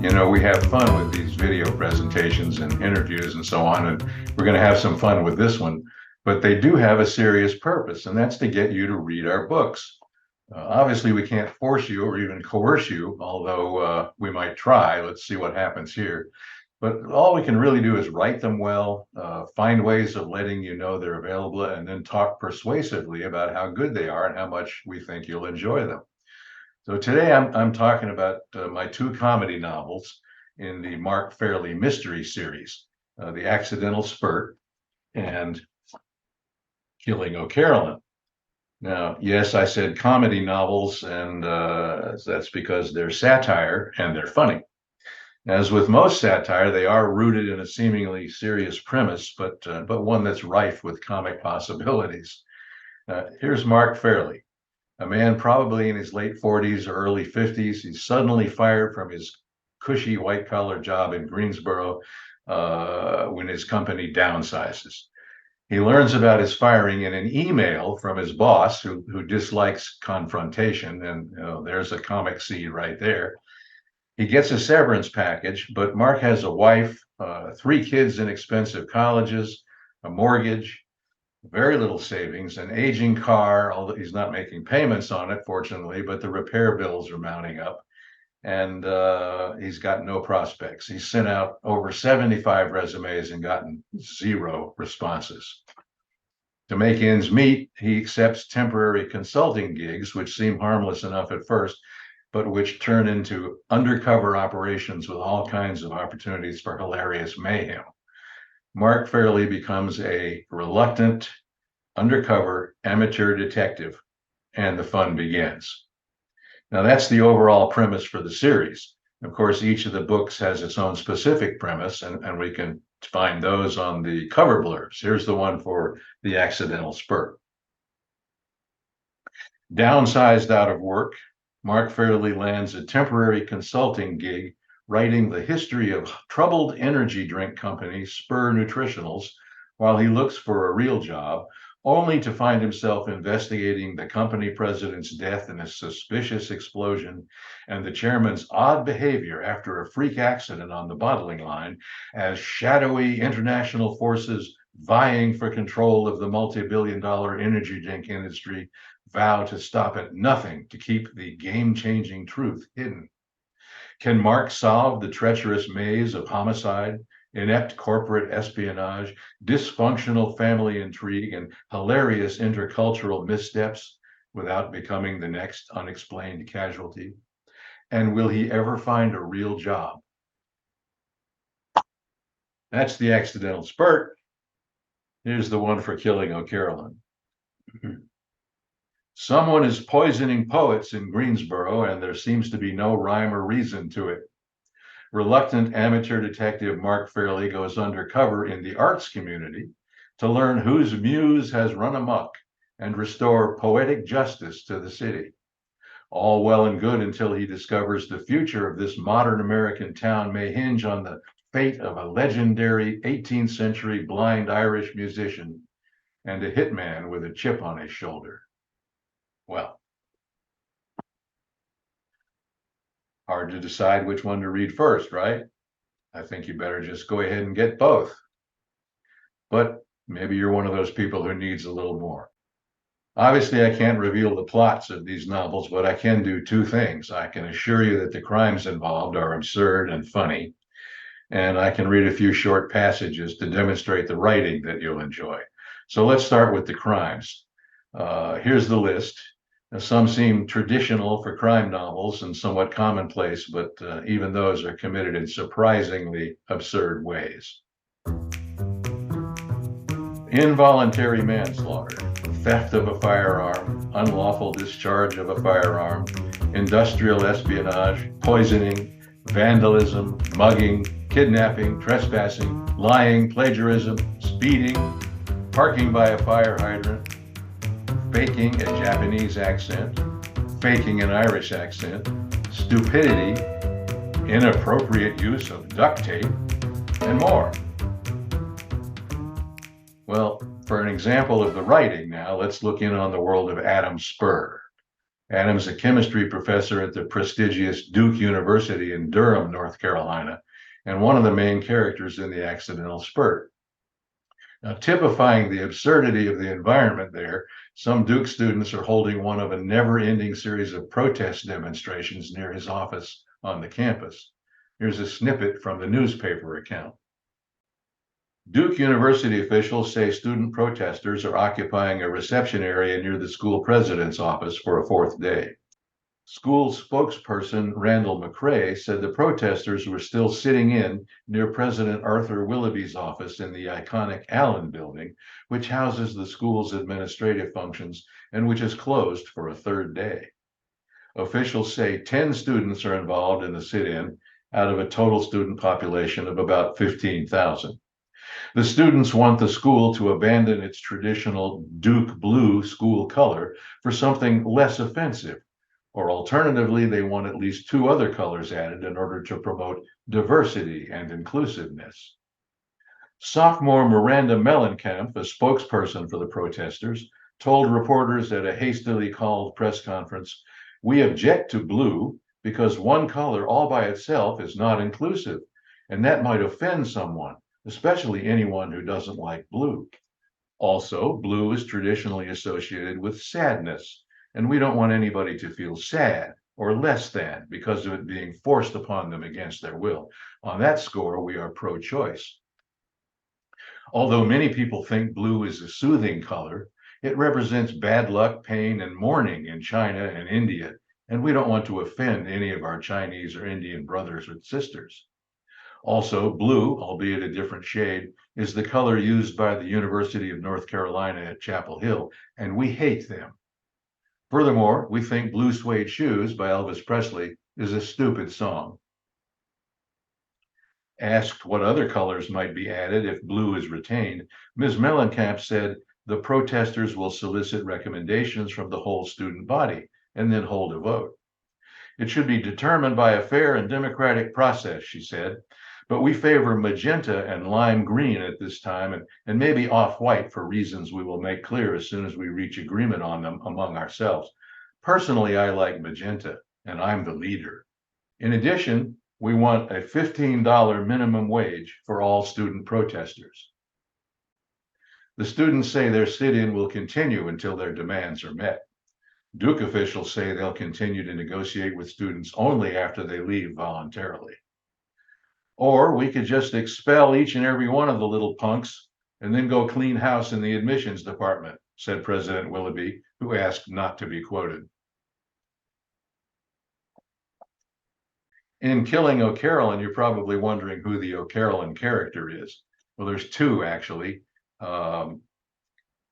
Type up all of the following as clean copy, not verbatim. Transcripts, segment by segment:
We have fun with these video presentations and interviews and so on, and we're going to have some fun with this one. But they do have a serious purpose, and that's to get you to read our books. Obviously, we can't force you or even coerce you, although we might try. Let's see what happens here. But all we can really do is write them well, find ways of letting you know they're available, and then talk persuasively about how good they are and how much we think you'll enjoy them. So today I'm talking about my two comedy novels in the Mark Fairley mystery series, The Accidental Spurrt and Killing O'Carolan. Now, yes, I said comedy novels, and that's because they're satire and they're funny. As with most satire, they are rooted in a seemingly serious premise, but one that's rife with comic possibilities. Here's Mark Fairley, a man probably in his late 40s or early 50s. He's suddenly fired from his cushy white-collar job in Greensboro when his company downsizes. He learns about his firing in an email from his boss who dislikes confrontation, and there's a comic seed right there. He gets a severance package, but Mark has a wife, 3 kids in expensive colleges, a mortgage, very little savings, an aging car, although he's not making payments on it, fortunately, but the repair bills are mounting up, and he's got no prospects. He's sent out over 75 resumes and gotten 0 responses. To make ends meet, he accepts temporary consulting gigs, which seem harmless enough at first, but which turn into undercover operations with all kinds of opportunities for hilarious mayhem. Mark Fairley becomes a reluctant, undercover amateur detective, and the fun begins. Now, that's the overall premise for the series. Of course, each of the books has its own specific premise, and we can find those on the cover blurbs. Here's the one for The Accidental Spurrt. Downsized out of work, Mark Fairley lands a temporary consulting gig writing the history of troubled energy drink company Spurrt Nutritionals while he looks for a real job, only to find himself investigating the company president's death in a suspicious explosion and the chairman's odd behavior after a freak accident on the bottling line as shadowy international forces vying for control of the multi-billion-dollar energy drink industry vow to stop at nothing to keep the game-changing truth hidden. Can Mark solve the treacherous maze of homicide, inept corporate espionage, dysfunctional family intrigue, and hilarious intercultural missteps without becoming the next unexplained casualty? And will he ever find a real job? That's The Accidental Spurrt. Here's the one for Killing O'Carolan. Someone is poisoning poets in Greensboro, and there seems to be no rhyme or reason to it. Reluctant amateur detective Mark Fairley goes undercover in the arts community to learn whose muse has run amok and restore poetic justice to the city. All well and good until he discovers the future of this modern American town may hinge on the fate of a legendary 18th century blind Irish musician and a hitman with a chip on his shoulder. Well, hard to decide which one to read first, right? I think you better just go ahead and get both. But maybe you're one of those people who needs a little more. Obviously, I can't reveal the plots of these novels, but I can do 2 things. I can assure you that the crimes involved are absurd and funny, and I can read a few short passages to demonstrate the writing that you'll enjoy. So let's start with the crimes. Here's the list. Some seem traditional for crime novels and somewhat commonplace, but even those are committed in surprisingly absurd ways. Involuntary manslaughter, theft of a firearm, unlawful discharge of a firearm, industrial espionage, poisoning, vandalism, mugging, kidnapping, trespassing, lying, plagiarism, speeding, parking by a fire hydrant, faking a Japanese accent, faking an Irish accent, stupidity, inappropriate use of duct tape, and more. Well, for an example of the writing now, let's look in on the world of Adam Spurr. Adam's a chemistry professor at the prestigious Duke University in Durham, North Carolina, and one of the main characters in the accidental spurt. Now, typifying the absurdity of the environment there, some Duke students are holding one of a never-ending series of protest demonstrations near his office on the campus. Here's a snippet from the newspaper account. Duke University officials say student protesters are occupying a reception area near the school president's office for a fourth day. School spokesperson Randall McCrae said the protesters were still sitting in near President Arthur Willoughby's office in the iconic Allen Building, which houses the school's administrative functions and which is closed for a third day. Officials say 10 students are involved in the sit-in out of a total student population of about 15,000. The students want the school to abandon its traditional Duke blue school color for something less offensive, or alternatively, they want at least 2 other colors added in order to promote diversity and inclusiveness. Sophomore Miranda Mellencamp, a spokesperson for the protesters, told reporters at a hastily called press conference, "We object to blue because one color all by itself is not inclusive, and that might offend someone, especially anyone who doesn't like blue. Also, blue is traditionally associated with sadness, and we don't want anybody to feel sad or less than because of it being forced upon them against their will. On that score, we are pro-choice. Although many people think blue is a soothing color, it represents bad luck, pain, and mourning in China and India, and we don't want to offend any of our Chinese or Indian brothers or sisters. Also, blue, albeit a different shade, is the color used by the University of North Carolina at Chapel Hill, and we hate them. Furthermore, we think Blue Suede Shoes by Elvis Presley is a stupid song." Asked what other colors might be added if blue is retained, Ms. Mellencamp said the protesters will solicit recommendations from the whole student body and then hold a vote. "It should be determined by a fair and democratic process," she said, "but we favor magenta and lime green at this time and maybe off-white for reasons we will make clear as soon as we reach agreement on them among ourselves. Personally, I like magenta, and I'm the leader. In addition, we want a $15 minimum wage for all student protesters." The students say their sit-in will continue until their demands are met. Duke officials say they'll continue to negotiate with students only after they leave voluntarily. "Or we could just expel each and every one of the little punks and then go clean house in the admissions department," said President Willoughby, who asked not to be quoted. In Killing O'Carolyn, you're probably wondering who the O'Carolyn character is. Well, there's 2 actually.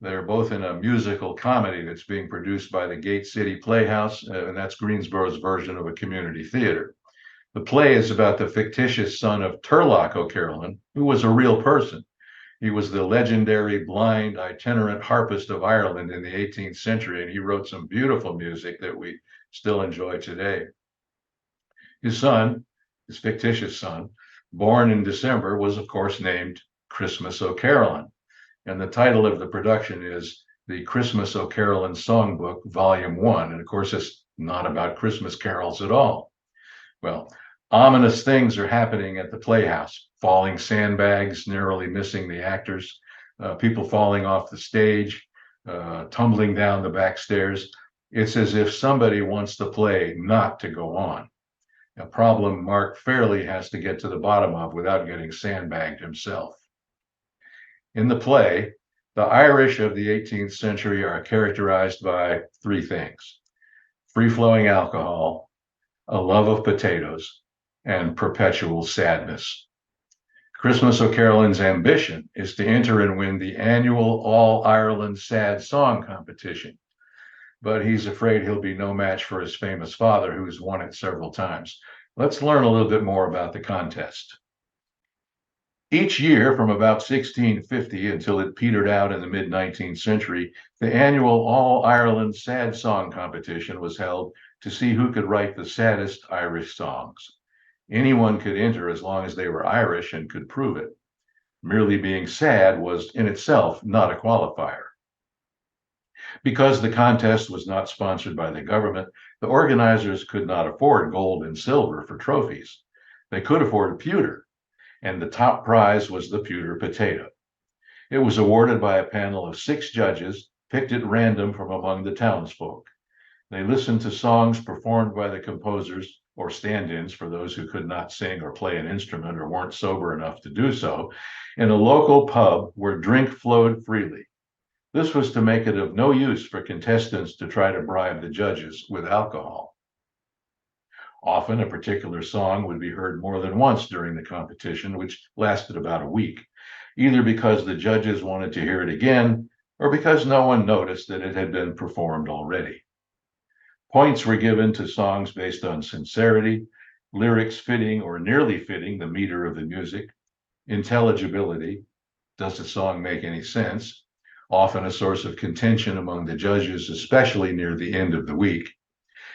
They're both in a musical comedy that's being produced by the Gate City Playhouse, and that's Greensboro's version of a community theater. The play is about the fictitious son of Turlock O'Carolyn, who was a real person. He was the legendary blind itinerant harpist of Ireland in the 18th century, and he wrote some beautiful music that we still enjoy today. His son, his fictitious son, born in December, was of course named Christmas O'Carolyn. And the title of the production is The Christmas O'Carolyn Songbook, Volume 1. And of course, it's not about Christmas carols at all. Well, ominous things are happening at the Playhouse. Falling sandbags, narrowly missing the actors, people falling off the stage, tumbling down the back stairs. It's as if somebody wants the play not to go on. A problem Mark Fairley has to get to the bottom of without getting sandbagged himself. In the play, the Irish of the 18th century are characterized by 3 things: free-flowing alcohol, a love of potatoes, and perpetual sadness. Christmas O'Carolyn's ambition is to enter and win the annual All-Ireland Sad Song competition, but he's afraid he'll be no match for his famous father, who's won it several times. Let's learn a little bit more about the contest. Each year from about 1650 until it petered out in the mid-19th century, the annual All-Ireland Sad Song competition was held to see who could write the saddest Irish songs. Anyone could enter as long as they were Irish and could prove it. Merely being sad was in itself not a qualifier. Because the contest was not sponsored by the government, the organizers could not afford gold and silver for trophies. They could afford a pewter, and the top prize was the pewter potato. It was awarded by a panel of 6 judges, picked at random from among the townsfolk. They listened to songs performed by the composers or stand-ins for those who could not sing or play an instrument or weren't sober enough to do so, in a local pub where drink flowed freely. This was to make it of no use for contestants to try to bribe the judges with alcohol. Often a particular song would be heard more than once during the competition, which lasted about a week, either because the judges wanted to hear it again or because no one noticed that it had been performed already. Points were given to songs based on sincerity, lyrics fitting or nearly fitting the meter of the music, intelligibility, does the song make any sense, often a source of contention among the judges, especially near the end of the week,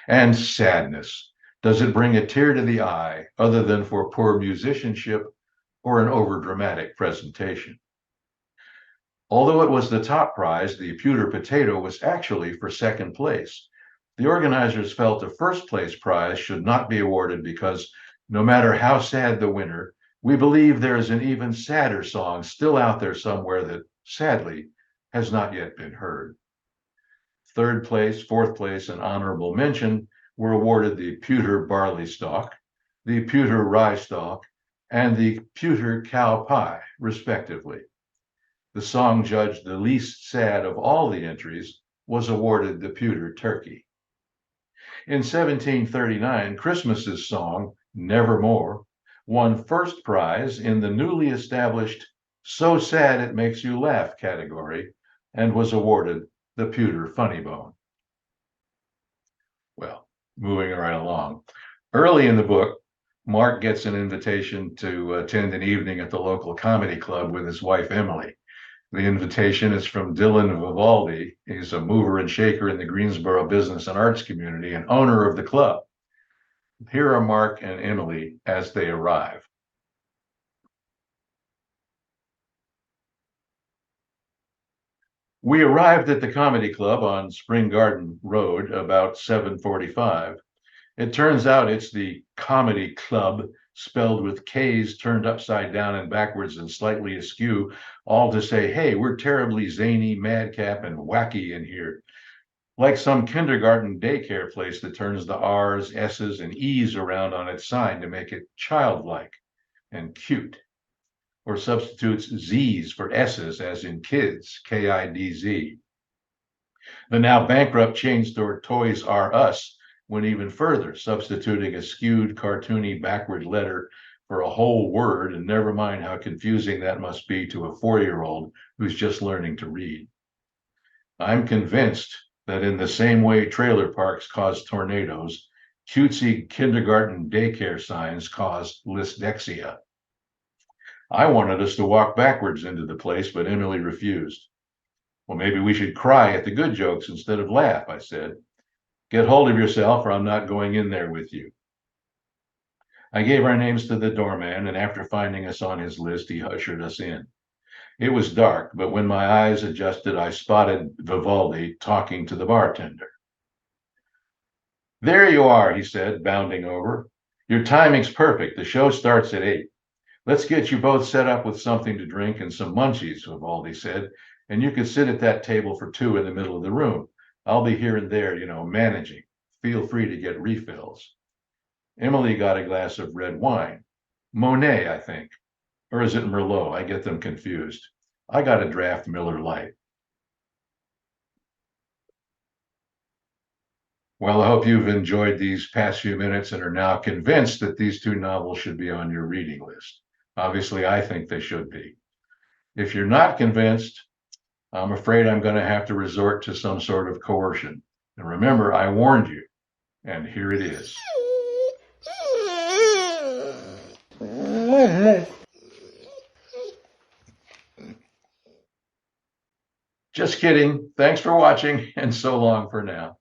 and sadness. Does it bring a tear to the eye other than for poor musicianship or an overdramatic presentation? Although it was the top prize, the pewter potato was actually for second place. The organizers felt a first place prize should not be awarded because no matter how sad the winner, we believe there is an even sadder song still out there somewhere that, sadly, has not yet been heard. Third place, fourth place, and honorable mention were awarded the pewter barley stalk, the pewter rye stalk, and the pewter cow pie, respectively. The song judged the least sad of all the entries was awarded the pewter turkey. In 1739, Christmas's song, Nevermore, won first prize in the newly established So Sad It Makes You Laugh category and was awarded the pewter funny bone. Well, moving right along. Early in the book, Mark gets an invitation to attend an evening at the local comedy club with his wife, Emily. The invitation is from Dylan Vivaldi. He's a mover and shaker in the Greensboro business and arts community and owner of the club. Here are Mark and Emily as they arrive. We arrived at the comedy club on Spring Garden Road about 7:45. It turns out it's the Comedy Club, spelled with K's turned upside down and backwards and slightly askew, all to say, hey, we're terribly zany, madcap, and wacky in here. Like some kindergarten daycare place that turns the R's, S's, and E's around on its sign to make it childlike and cute, or substitutes Z's for S's as in kids, K-I-D-Z. The now bankrupt chain store Toys R Us went even further, substituting a skewed, cartoony backward letter for a whole word, and never mind how confusing that must be to a 4-year-old who's just learning to read. I'm convinced that in the same way trailer parks cause tornadoes, cutesy kindergarten daycare signs cause dyslexia. I wanted us to walk backwards into the place, but Emily refused. Well, maybe we should cry at the good jokes instead of laugh, I said. Get hold of yourself or I'm not going in there with you. I gave our names to the doorman, and after finding us on his list, he ushered us in. It was dark, but when my eyes adjusted, I spotted Vivaldi talking to the bartender. There you are, he said, bounding over. Your timing's perfect. The show starts at 8. Let's get you both set up with something to drink and some munchies, Vivaldi said, and you can sit at that table for 2 in the middle of the room. I'll be here and there, managing. Feel free to get refills. Emily got a glass of red wine. Monet, I think. Or is it Merlot? I get them confused. I got a draft Miller Lite. Well, I hope you've enjoyed these past few minutes and are now convinced that these 2 novels should be on your reading list. Obviously, I think they should be. If you're not convinced, I'm afraid I'm going to have to resort to some sort of coercion. And remember, I warned you, and here it is. Just kidding. Thanks for watching, and so long for now.